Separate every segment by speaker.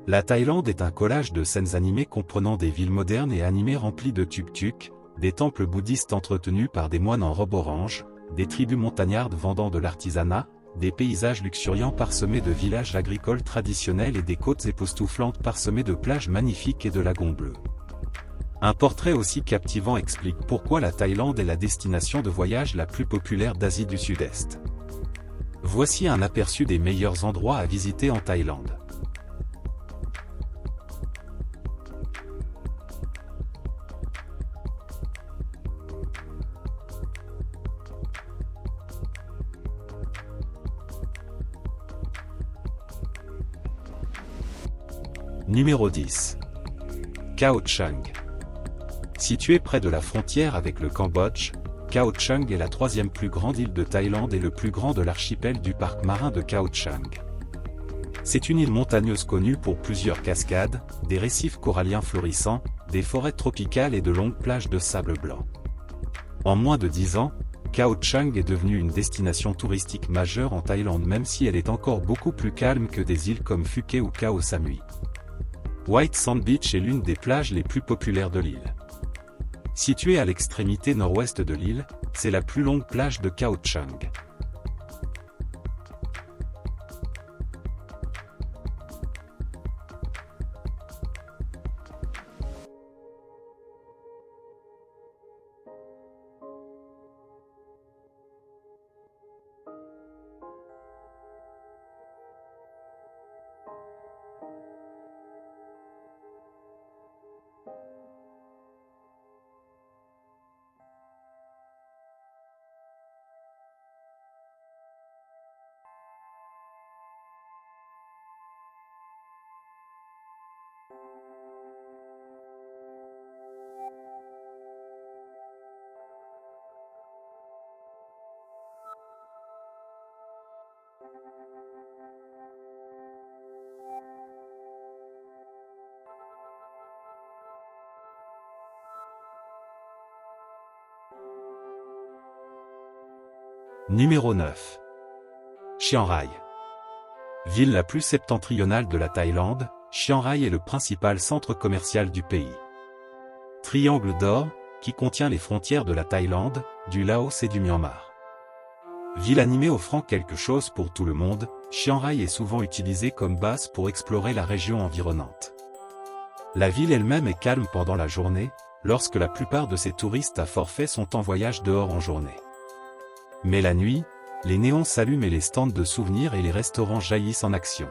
Speaker 1: La Thaïlande est un collage de scènes animées comprenant des villes modernes et animées remplies de tuk-tuk, des temples bouddhistes entretenus par des moines en robe orange, des tribus montagnardes vendant de l'artisanat, des paysages luxuriants parsemés de villages agricoles traditionnels et des côtes époustouflantes parsemées de plages magnifiques et de lagons bleus. Un portrait aussi captivant explique pourquoi la Thaïlande est la destination de voyage la plus populaire d'Asie du Sud-Est. Voici un aperçu des meilleurs endroits à visiter en Thaïlande. Numéro 10. Khao Chang. Située près de la frontière avec le Cambodge, Khao Chang est la troisième plus grande île de Thaïlande et le plus grand de l'archipel du parc marin de Khao Chang. C'est une île montagneuse connue pour plusieurs cascades, des récifs coralliens florissants, des forêts tropicales et de longues plages de sable blanc. En moins de 10 ans, Khao Chang est devenue une destination touristique majeure en Thaïlande même si elle est encore beaucoup plus calme que des îles comme Phuket ou Koh Samui. White Sand Beach est l'une des plages les plus populaires de l'île. Située à l'extrémité nord-ouest de l'île, c'est la plus longue plage de Khao Chang. Numéro 9. Chiang Rai. Ville la plus septentrionale de la Thaïlande, Chiang Rai est le principal centre commercial du pays. Triangle d'or, qui contient les frontières de la Thaïlande, du Laos et du Myanmar. Ville animée offrant quelque chose pour tout le monde, Chiang Rai est souvent utilisée comme base pour explorer la région environnante. La ville elle-même est calme pendant la journée, lorsque la plupart de ses touristes à forfait sont en voyage dehors en journée. Mais la nuit, les néons s'allument et les stands de souvenirs et les restaurants jaillissent en action.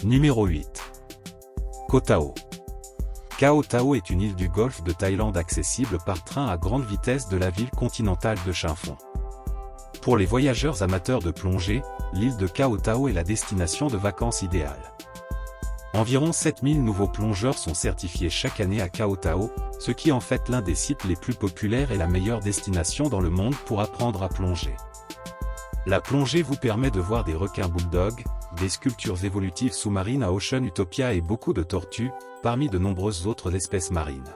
Speaker 1: Numéro 8. Koh Tao. Koh Tao est une île du golfe de Thaïlande accessible par train à grande vitesse de la ville continentale de Chinh Phong. Pour les voyageurs amateurs de plongée, l'île de Koh Tao est la destination de vacances idéale. Environ 7000 nouveaux plongeurs sont certifiés chaque année à Koh Tao, ce qui en fait l'un des sites les plus populaires et la meilleure destination dans le monde pour apprendre à plonger. La plongée vous permet de voir des requins bulldogs, des sculptures évolutives sous-marines à Ocean Utopia et beaucoup de tortues, parmi de nombreuses autres espèces marines.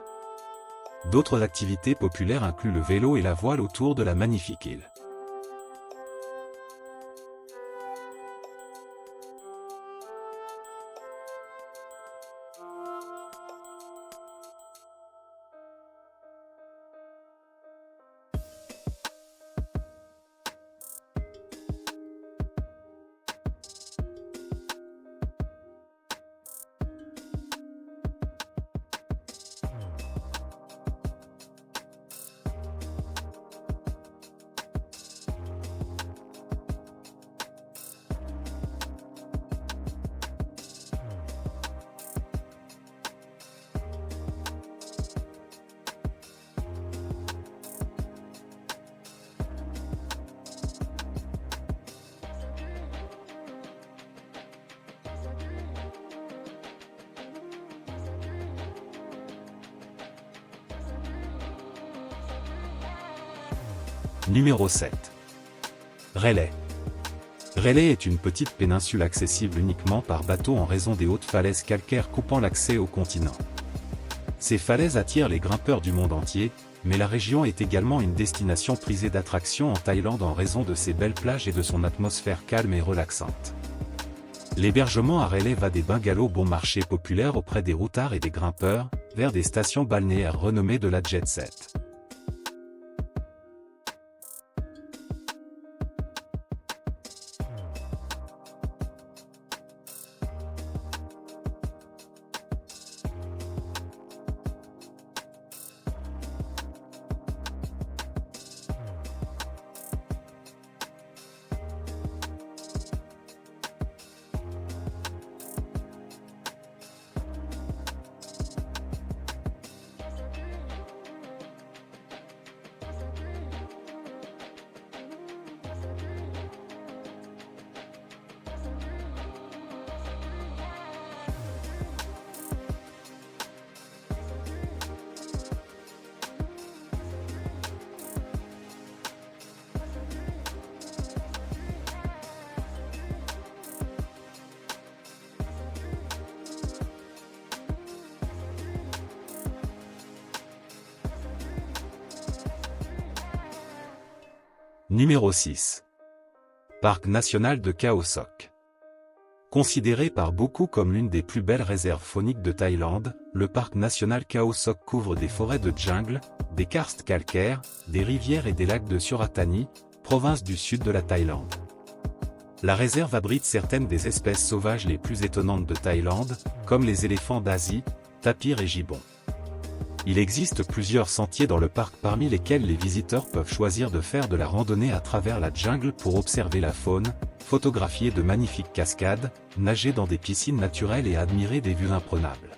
Speaker 1: D'autres activités populaires incluent le vélo et la voile autour de la magnifique île. Numéro 7. Railay. Railay est une petite péninsule accessible uniquement par bateau en raison des hautes falaises calcaires coupant l'accès au continent. Ces falaises attirent les grimpeurs du monde entier, mais la région est également une destination prisée d'attractions en Thaïlande en raison de ses belles plages et de son atmosphère calme et relaxante. L'hébergement à Railay va des bungalows bon marché populaires auprès des routards et des grimpeurs, vers des stations balnéaires renommées de la jet set. Numéro 6. Parc national de Khao Sok. Considéré par beaucoup comme l'une des plus belles réserves fauniques de Thaïlande, le parc national Khao Sok couvre des forêts de jungle, des karstes calcaires, des rivières et des lacs de Suratthani, province du sud de la Thaïlande. La réserve abrite certaines des espèces sauvages les plus étonnantes de Thaïlande, comme les éléphants d'Asie, tapirs et gibbons. Il existe plusieurs sentiers dans le parc parmi lesquels les visiteurs peuvent choisir de faire de la randonnée à travers la jungle pour observer la faune, photographier de magnifiques cascades, nager dans des piscines naturelles et admirer des vues imprenables.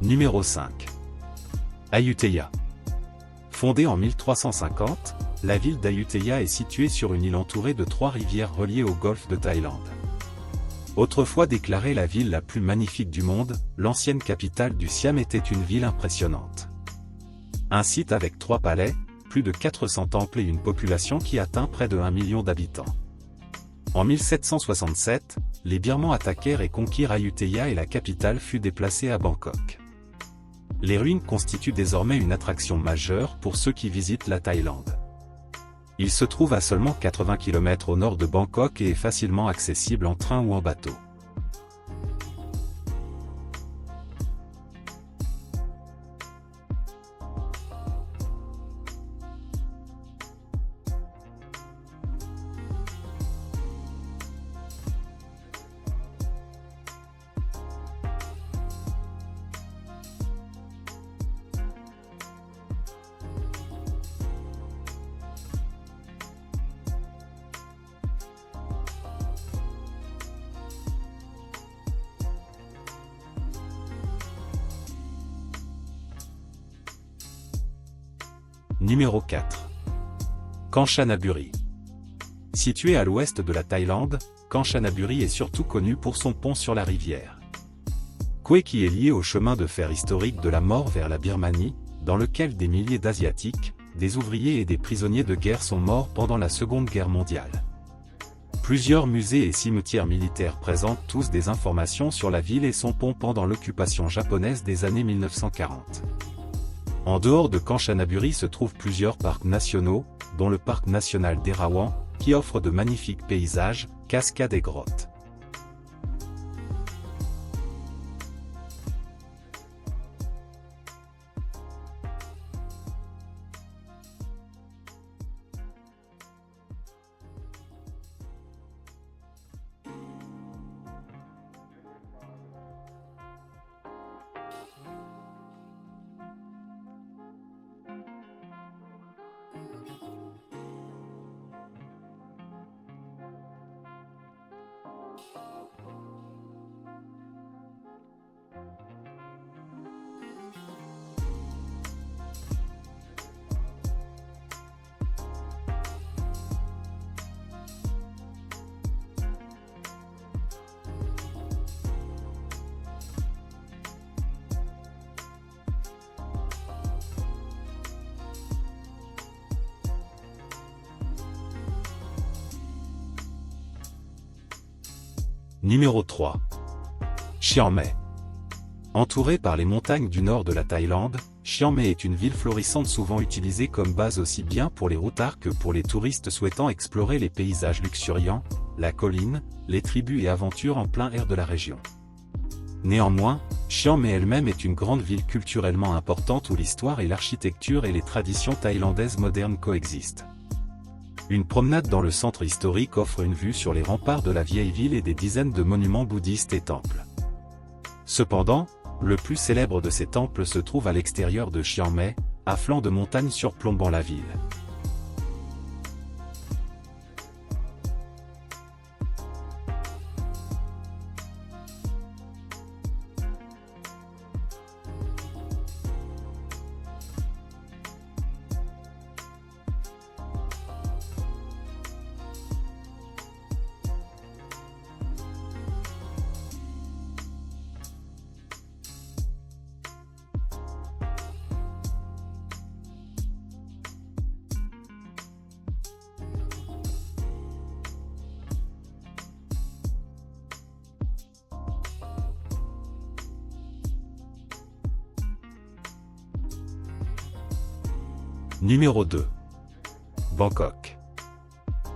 Speaker 1: Numéro 5. Ayutthaya. Fondée en 1350, la ville d'Ayutthaya est située sur une île entourée de 3 rivières reliées au golfe de Thaïlande. Autrefois déclarée la ville la plus magnifique du monde, l'ancienne capitale du Siam était une ville impressionnante. Un site avec 3 palais, plus de 400 temples et une population qui atteint près de 1 million d'habitants. En 1767, les Birmans attaquèrent et conquirent Ayutthaya et la capitale fut déplacée à Bangkok. Les ruines constituent désormais une attraction majeure pour ceux qui visitent la Thaïlande. Il se trouve à seulement 80 km au nord de Bangkok et est facilement accessible en train ou en bateau. Numéro 4. Kanchanaburi. Situé à l'ouest de la Thaïlande, Kanchanaburi est surtout connu pour son pont sur la rivière Kwe qui est lié au chemin de fer historique de la mort vers la Birmanie, dans lequel des milliers d'Asiatiques, des ouvriers et des prisonniers de guerre sont morts pendant la Seconde Guerre mondiale. Plusieurs musées et cimetières militaires présentent tous des informations sur la ville et son pont pendant l'occupation japonaise des années 1940. En dehors de Kanchanaburi se trouvent plusieurs parcs nationaux, dont le parc national d'Erawan, qui offre de magnifiques paysages, cascades et grottes.
Speaker 2: Numéro 3. Chiang Mai. Entourée par les montagnes du nord de la Thaïlande, Chiang Mai est une ville florissante souvent utilisée comme base aussi bien pour les routards que pour les touristes souhaitant explorer les paysages luxuriants, la colline, les tribus et aventures en plein air de la région. Néanmoins, Chiang Mai elle-même est une grande ville culturellement importante où l'histoire et l'architecture et les traditions thaïlandaises modernes coexistent. Une promenade dans le centre historique offre une vue sur les remparts de la vieille ville et des dizaines de monuments bouddhistes et temples. Cependant, le plus célèbre de ces temples se trouve à l'extérieur de Chiang Mai, à flanc de montagne surplombant la ville.
Speaker 1: Numéro 2. Bangkok.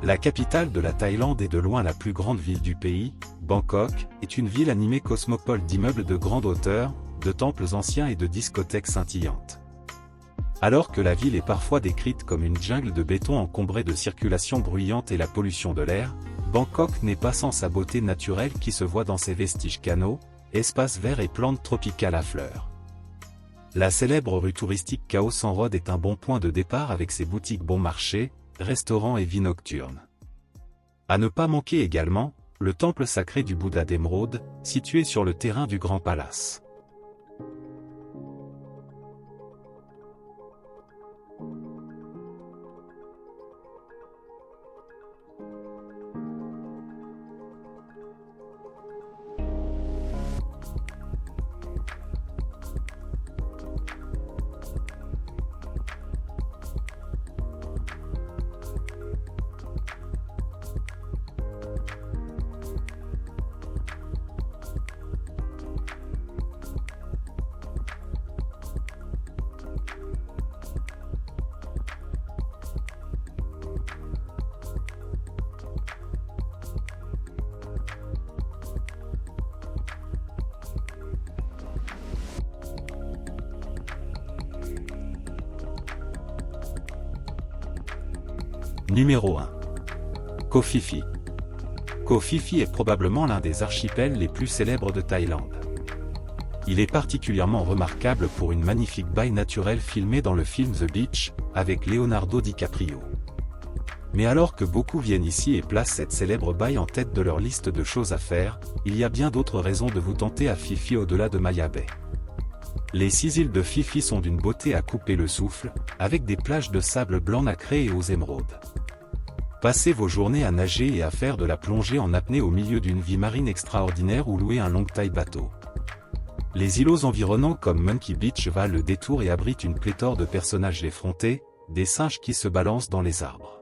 Speaker 1: La capitale de la Thaïlande et de loin la plus grande ville du pays, Bangkok, est une ville animée cosmopole d'immeubles de grande hauteur, de temples anciens et de discothèques scintillantes. Alors que la ville est parfois décrite comme une jungle de béton encombrée de circulation bruyante et la pollution de l'air, Bangkok n'est pas sans sa beauté naturelle qui se voit dans ses vestiges canaux, espaces verts et plantes tropicales à fleurs. La célèbre rue touristique Khao San Road est un bon point de départ avec ses boutiques bon marché, restaurants et vie nocturne. À ne pas manquer également, le temple sacré du Bouddha d'Émeraude, situé sur le terrain du Grand Palace.
Speaker 2: Numéro 1. Koh Phi Phi. Koh Phi Phi est probablement l'un des archipels les plus célèbres de Thaïlande. Il est particulièrement remarquable pour une magnifique baie naturelle filmée dans le film The Beach, avec Leonardo DiCaprio. Mais alors que beaucoup viennent ici et placent cette célèbre baie en tête de leur liste de choses à faire, il y a bien d'autres raisons de vous tenter à Phi Phi au-delà de Maya Bay. Les 6 îles de Phi Phi sont d'une beauté à couper le souffle, avec des plages de sable blanc nacré et aux émeraudes. Passez vos journées à nager et à faire de la plongée en apnée au milieu d'une vie marine extraordinaire ou louer un long taille bateau. Les îlots environnants comme Monkey Beach valent le détour et abritent une pléthore de personnages effrontés, des singes qui se balancent dans les arbres.